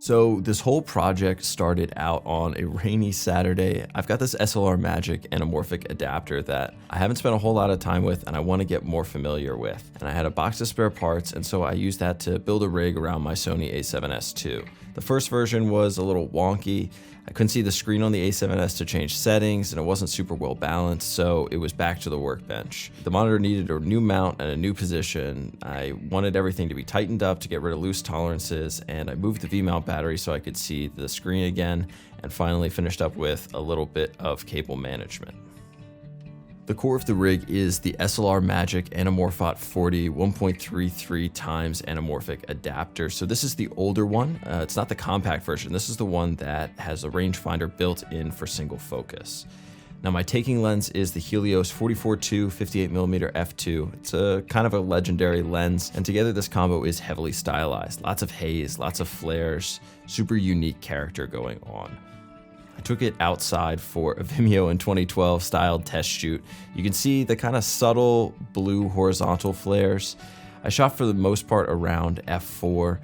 So this whole project started out on a rainy Saturday. I've got this SLR Magic Anamorphic adapter that I haven't spent a whole lot of time with and I want to get more familiar with. And I had a box of spare parts, and so I used that to build a rig around my Sony a7S II. The first version was a little wonky. I couldn't see the screen on the a7S to change settings, and it wasn't super well balanced, so it was back to the workbench. The monitor needed a new mount and a new position. I wanted everything to be tightened up to get rid of loose tolerances, and I moved the V-mount battery so I could see the screen again, and finally finished up with a little bit of cable management. The core of the rig is the SLR Magic Anamorphot 40 1.33 times anamorphic adapter. So this is the older one. It's not the compact version. This is the one that has a rangefinder built in for single focus. Now my taking lens is the Helios 44-2 58mm f2. It's a kind of a legendary lens, and together this combo is heavily stylized. Lots of haze, lots of flares, super unique character going on. I took it outside for a Vimeo in 2012 styled test shoot. You can see the kind of subtle blue horizontal flares. I shot for the most part around f4.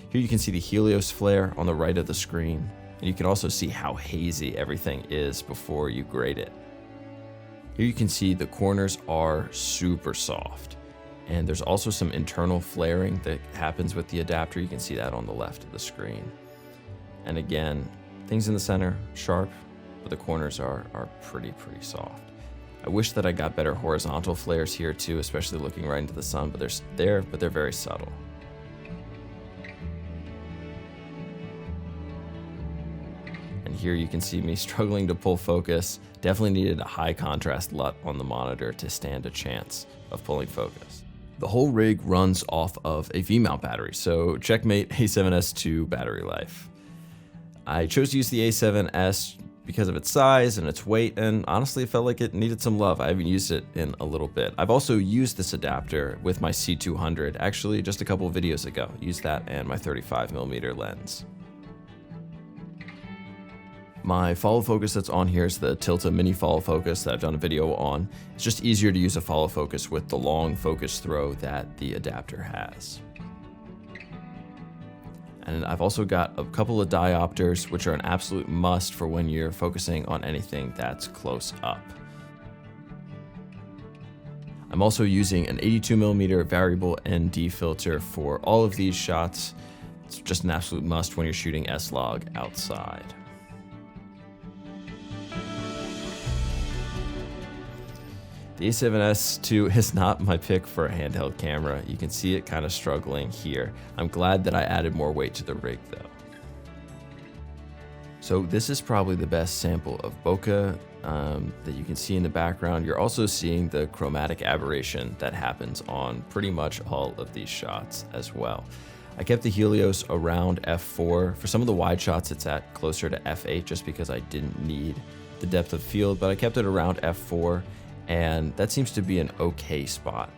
Here you can see the Helios flare on the right of the screen, and you can also see how hazy everything is before you grade it. Here you can see the corners are super soft, and there's also some internal flaring that happens with the adapter. You can see that on the left of the screen. And again, things in the center, sharp, but the corners are pretty soft. I wish that I got better horizontal flares here too, especially looking right into the sun, but they're very subtle. And here you can see me struggling to pull focus. Definitely needed a high contrast LUT on the monitor to stand a chance of pulling focus. The whole rig runs off of a V-mount battery, so checkmate a7S II battery life. I chose to use the a7S because of its size and its weight, and honestly it felt like it needed some love. I haven't used it in a little bit. I've also used this adapter with my C200, actually just a couple of videos ago. Used that and my 35mm lens. My follow focus that's on here is the Tilta Mini follow focus that I've done a video on. It's just easier to use a follow focus with the long focus throw that the adapter has. And I've also got a couple of diopters, which are an absolute must for when you're focusing on anything that's close up. I'm also using an 82mm variable ND filter for all of these shots. It's just an absolute must when you're shooting S-Log outside. The a7S II is not my pick for a handheld camera. You can see it kind of struggling here. I'm glad that I added more weight to the rig though. So this is probably the best sample of bokeh that you can see in the background. You're also seeing the chromatic aberration that happens on pretty much all of these shots as well. I kept the Helios around f4. For some of the wide shots it's at closer to f8 just because I didn't need the depth of field, but I kept it around f4. And that seems to be an okay spot.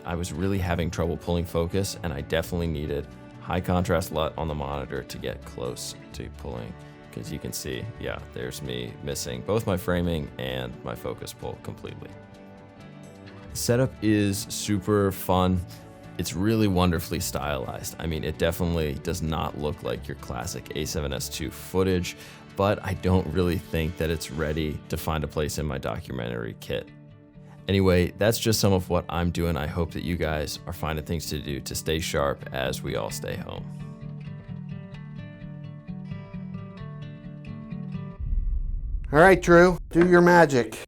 I was really having trouble pulling focus, and I definitely needed high contrast LUT on the monitor to get close to pulling, because you can see, yeah, there's me missing both my framing and my focus pull completely. The setup is super fun. It's really wonderfully stylized. I mean, it definitely does not look like your classic a7S II footage, but I don't really think that it's ready to find a place in my documentary kit. Anyway, that's just some of what I'm doing. I hope that you guys are finding things to do to stay sharp as we all stay home. All right, Drew, do your magic.